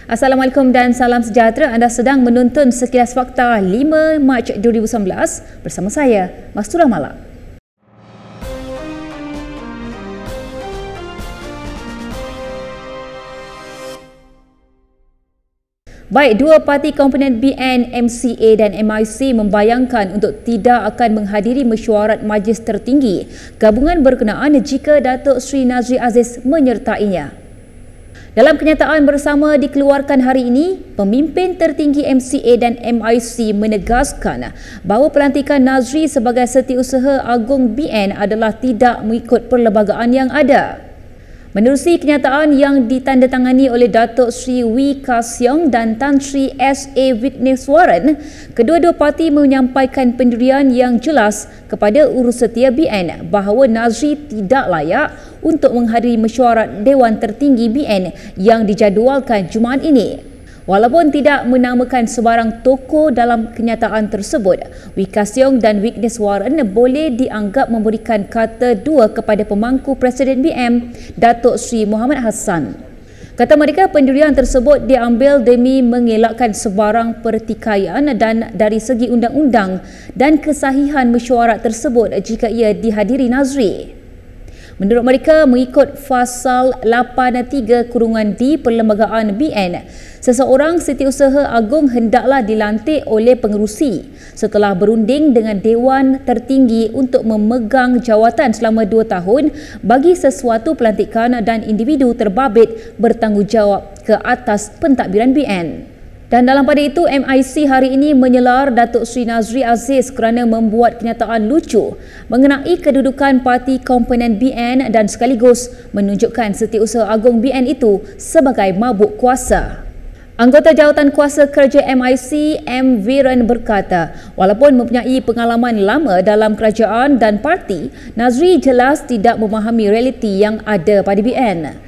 Assalamualaikum dan salam sejahtera. Anda sedang menonton Sekilas Fakta 5 Mac 2019 bersama saya, Mastura Malak. Baik, dua parti komponen BN, MCA dan MIC membayangkan untuk tidak akan menghadiri mesyuarat Majlis Tertinggi gabungan berkenaan jika Datuk Seri Nazri Aziz menyertainya. Dalam kenyataan bersama dikeluarkan hari ini, pemimpin tertinggi MCA dan MIC menegaskan bahawa pelantikan Nazri sebagai Setiausaha Agung BN adalah tidak mengikut perlembagaan yang ada. Menerusi kenyataan yang ditandatangani oleh Datuk Seri Wee Ka Siong dan Tan Sri S.A. Vigneswaran, kedua-dua parti menyampaikan pendirian yang jelas kepada Urussetia BN bahawa Nazri tidak layak untuk menghadiri mesyuarat Dewan Tertinggi BN yang dijadualkan Jumaat ini. Walaupun tidak menamakan sebarang tokoh dalam kenyataan tersebut, Wee Ka Siong dan Vigneswaran boleh dianggap memberikan kata dua kepada pemangku Presiden BN, Datuk Seri Mohamad Hassan. Kata mereka, pendirian tersebut diambil demi mengelakkan sebarang pertikaian dan dari segi undang-undang dan kesahihan mesyuarat tersebut jika ia dihadiri Nazri. Menurut mereka, mengikut Fasal 83(D Perlembagaan BN, seseorang Setiausaha Agung hendaklah dilantik oleh pengerusi setelah berunding dengan Dewan Tertinggi untuk memegang jawatan selama 2 tahun bagi sesuatu pelantikan dan individu terbabit bertanggungjawab ke atas pentadbiran BN. Dan dalam pada itu, MIC hari ini menyelar Datuk Seri Nazri Aziz kerana membuat kenyataan lucu mengenai kedudukan parti komponen BN dan sekaligus menunjukkan Setiausaha Agung BN itu sebagai mabuk kuasa. Anggota Jawatan Kuasa Kerja MIC, M. Viren berkata, walaupun mempunyai pengalaman lama dalam kerajaan dan parti, Nazri jelas tidak memahami realiti yang ada pada BN.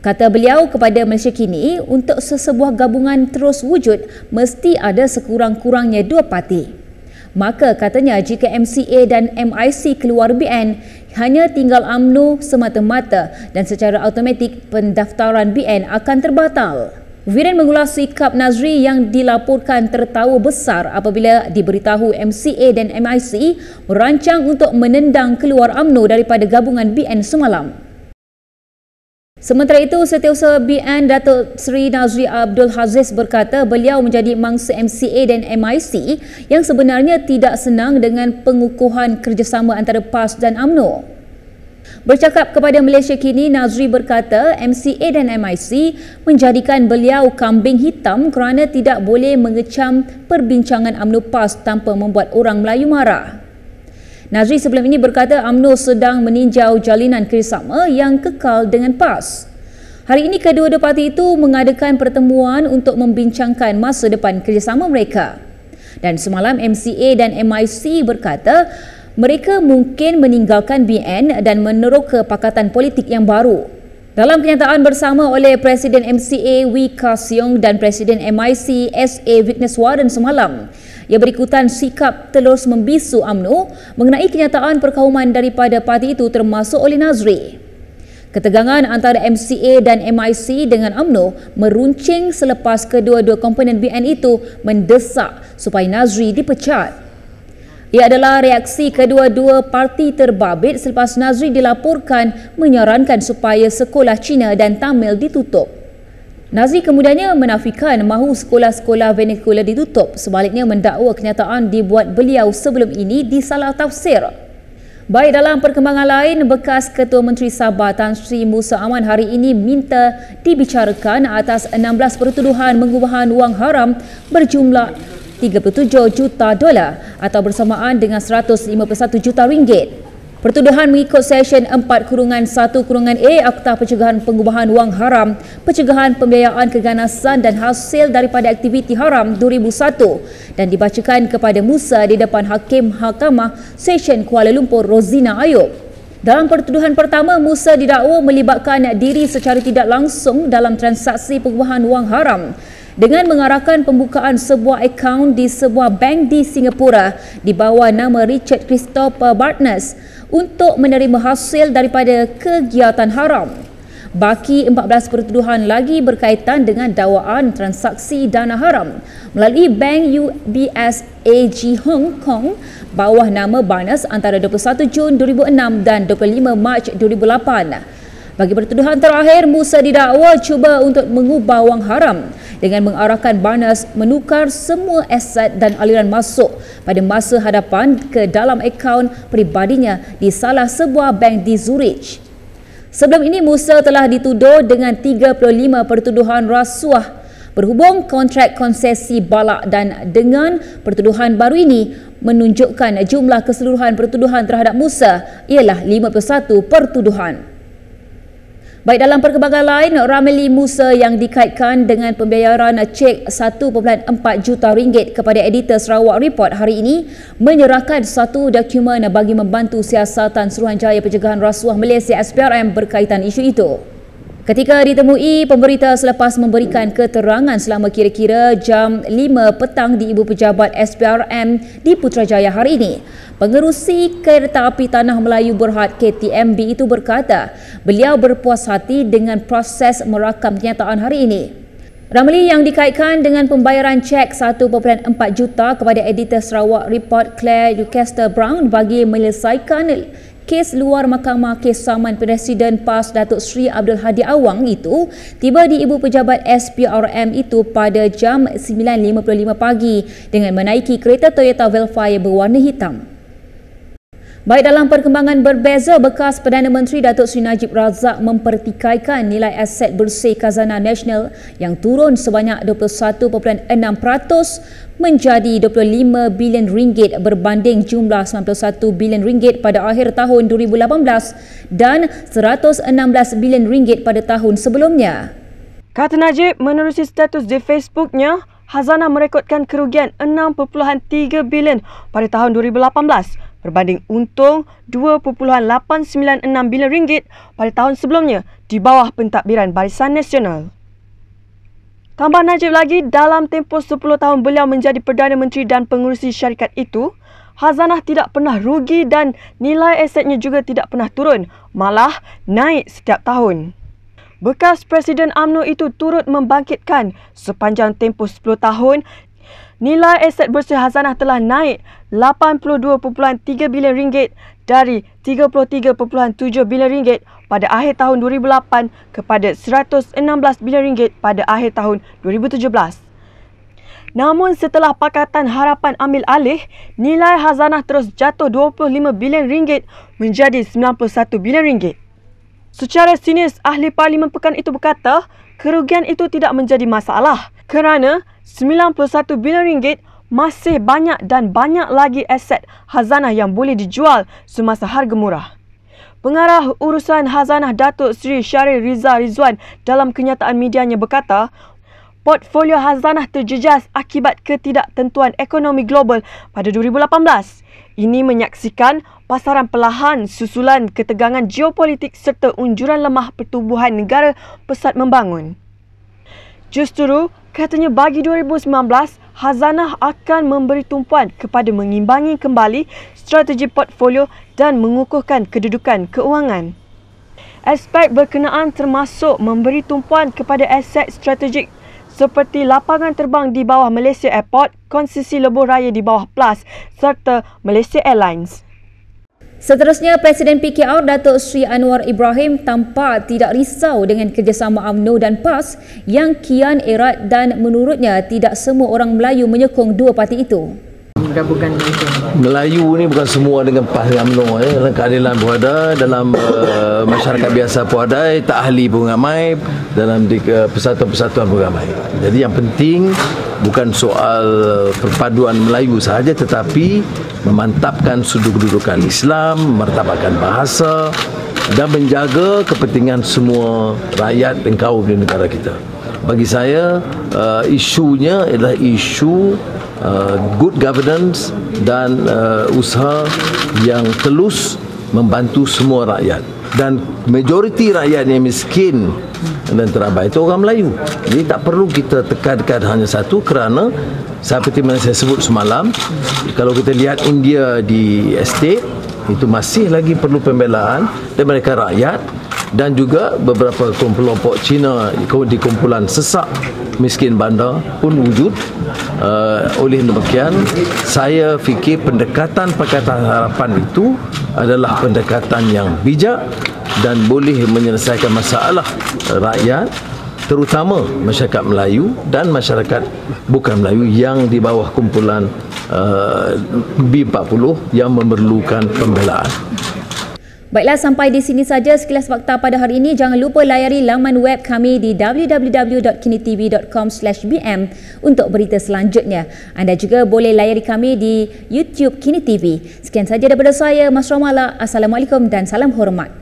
Kata beliau kepada Malaysia Kini, untuk sesebuah gabungan terus wujud, mesti ada sekurang-kurangnya dua parti. Maka katanya jika MCA dan MIC keluar BN, hanya tinggal UMNO semata-mata dan secara automatik pendaftaran BN akan terbatal. Viren mengulas sikap Nazri yang dilaporkan tertawa besar apabila diberitahu MCA dan MIC merancang untuk menendang keluar UMNO daripada gabungan BN semalam. Sementara itu, Setiausaha BN Datuk Seri Nazri Abdul Aziz berkata beliau menjadi mangsa MCA dan MIC yang sebenarnya tidak senang dengan pengukuhan kerjasama antara PAS dan UMNO. Bercakap kepada Malaysia Kini, Nazri berkata MCA dan MIC menjadikan beliau kambing hitam kerana tidak boleh mengecam perbincangan UMNO PAS tanpa membuat orang Melayu marah. Nazri sebelum ini berkata UMNO sedang meninjau jalinan kerjasama yang kekal dengan PAS. Hari ini kedua-dua parti itu mengadakan pertemuan untuk membincangkan masa depan kerjasama mereka. Dan semalam MCA dan MIC berkata mereka mungkin meninggalkan BN dan meneroka pakatan politik yang baru. Dalam kenyataan bersama oleh Presiden MCA Wee Ka Siong dan Presiden MIC S.A. Vigneswaran semalam, ia berikutan sikap terus membisu UMNO mengenai kenyataan perkauman daripada parti itu termasuk oleh Nazri. Ketegangan antara MCA dan MIC dengan UMNO meruncing selepas kedua-dua komponen BN itu mendesak supaya Nazri dipecat. Ia adalah reaksi kedua-dua parti terbabit selepas Nazri dilaporkan menyarankan supaya sekolah Cina dan Tamil ditutup. Nazri kemudiannya menafikan mahu sekolah-sekolah vernacular ditutup, sebaliknya mendakwa kenyataan dibuat beliau sebelum ini disalah tafsir. Baik, dalam perkembangan lain, bekas Ketua Menteri Sabah Tan Sri Musa Aman hari ini minta dibicarakan atas 16 pertuduhan mengubahan wang haram berjumlah $37 juta atau bersamaan dengan 151 juta ringgit. Pertuduhan mengikut Seksyen 4-1-A Akta Pencegahan Pengubahan Wang Haram, Pencegahan Pembiayaan Keganasan dan Hasil daripada Aktiviti Haram 2001 dan dibacakan kepada Musa di depan Hakim Mahkamah Session Kuala Lumpur Rozina Ayub. Dalam pertuduhan pertama, Musa didakwa melibatkan diri secara tidak langsung dalam transaksi pengubahan wang haram dengan mengarahkan pembukaan sebuah akaun di sebuah bank di Singapura di bawah nama Richard Christopher Bartnes untuk menerima hasil daripada kegiatan haram. Baki 14 pertuduhan lagi berkaitan dengan dakwaan transaksi dana haram melalui Bank UBS AG Hong Kong bawah nama Barnes antara 21 Jun 2006 dan 25 Mac 2008. Bagi pertuduhan terakhir, Musa didakwa cuba untuk mengubah wang haram dengan mengarahkan Barnes menukar semua aset dan aliran masuk pada masa hadapan ke dalam akaun peribadinya di salah sebuah bank di Zurich. Sebelum ini, Musa telah dituduh dengan 35 pertuduhan rasuah berhubung kontrak konsesi balak dan dengan pertuduhan baru ini menunjukkan jumlah keseluruhan pertuduhan terhadap Musa ialah 51 pertuduhan. Baik, dalam perkembangan lain, Ramli Musa yang dikaitkan dengan pembayaran cek 1.4 juta ringgit kepada editor Sarawak Report hari ini menyerahkan satu dokumen bagi membantu siasatan Suruhanjaya Pencegahan Rasuah Malaysia SPRM berkaitan isu itu. Ketika ditemui pemberita selepas memberikan keterangan selama kira-kira jam 5 petang di Ibu Pejabat SPRM di Putrajaya hari ini, Pengerusi Kereta Api Tanah Melayu Berhad KTMB itu berkata beliau berpuas hati dengan proses merakam kenyataan hari ini. Ramli yang dikaitkan dengan pembayaran cek 1.4 juta kepada editor Sarawak Report Claire Lucester Brown bagi menyelesaikan kes luar mahkamah kes saman Presiden PAS Datuk Seri Abdul Hadi Awang itu tiba di Ibu Pejabat SPRM itu pada jam 9.55 pagi dengan menaiki kereta Toyota Velfire berwarna hitam. Baik, dalam perkembangan berbeza, bekas Perdana Menteri Datuk Seri Najib Razak mempertikaikan nilai aset bersih Khazanah Nasional yang turun sebanyak 21.6% menjadi 25 bilion ringgit berbanding jumlah 91 bilion ringgit pada akhir tahun 2018 dan 116 bilion ringgit pada tahun sebelumnya. Kata Najib menerusi status di Facebooknya, Khazanah merekodkan kerugian 6.3 bilion pada tahun 2018 berbanding untung 2.896 bilion ringgit pada tahun sebelumnya di bawah pentadbiran Barisan Nasional. Tambah Najib lagi, dalam tempoh 10 tahun beliau menjadi Perdana Menteri dan pengurusi syarikat itu, Khazanah tidak pernah rugi dan nilai asetnya juga tidak pernah turun, malah naik setiap tahun. Bekas Presiden UMNO itu turut membangkitkan sepanjang tempoh 10 tahun, nilai aset bersih Khazanah telah naik 82.3 bilion ringgit dari 33.7 bilion ringgit pada akhir tahun 2008 kepada 116 bilion ringgit pada akhir tahun 2017. Namun setelah Pakatan Harapan ambil alih, nilai Khazanah terus jatuh 25 bilion ringgit menjadi 91 bilion ringgit. Secara sinis, ahli Parlimen pekan itu berkata, kerugian itu tidak menjadi masalah kerana 91 bilion ringgit masih banyak dan banyak lagi aset Khazanah yang boleh dijual semasa harga murah. Pengarah urusan Khazanah Datuk Seri Syaril Riza Rizwan dalam kenyataan medianya berkata, portfolio Khazanah terjejas akibat ketidaktentuan ekonomi global pada 2018. Ini menyaksikan pasaran perlahan susulan ketegangan geopolitik serta unjuran lemah pertumbuhan negara pesat membangun. Justru, katanya bagi 2019, Khazanah akan memberi tumpuan kepada mengimbangi kembali strategi portfolio dan mengukuhkan kedudukan keuangan. Aspek berkenaan termasuk memberi tumpuan kepada aset strategik seperti lapangan terbang di bawah Malaysia Airport, konsesi lebuh raya di bawah PLAS serta Malaysia Airlines. Seterusnya, Presiden PKR Datuk Seri Anwar Ibrahim tampak tidak risau dengan kerjasama UMNO dan PAS yang kian erat dan menurutnya tidak semua orang Melayu menyokong dua parti itu. Gabungan Melayu ni bukan semua dengan PAS dan UMNO dalam keadilan pun ada, dalam masyarakat biasa pun ada, tak ahli pun ramai, dalam persatuan-persatuan pun ramai. Jadi yang penting bukan soal perpaduan Melayu sahaja, tetapi memantapkan sudut kedudukan Islam, mertabatkan bahasa dan menjaga kepentingan semua rakyat dan kaum di negara kita. Bagi saya, isunya adalah isu good governance dan usaha yang telus membantu semua rakyat. Dan majoriti rakyat yang miskin dan terabai itu orang Melayu. Jadi tak perlu kita tekankan hanya satu, kerana seperti mana saya sebut semalam, kalau kita lihat India di estate, itu masih lagi perlu pembelaan dan mereka rakyat dan juga beberapa kelompok Cina di kumpulan sesak miskin bandar pun wujud. Oleh demikian, saya fikir pendekatan Pakatan Harapan itu adalah pendekatan yang bijak dan boleh menyelesaikan masalah rakyat, terutama masyarakat Melayu dan masyarakat bukan Melayu yang di bawah kumpulan B40 yang memerlukan pembelaan. Baiklah, sampai di sini saja sekilas fakta pada hari ini. Jangan lupa layari laman web kami di www.kinitv.com/bm untuk berita selanjutnya. Anda juga boleh layari kami di YouTube Kini TV. Sekian saja daripada saya, Mas Romala. Assalamualaikum dan salam hormat.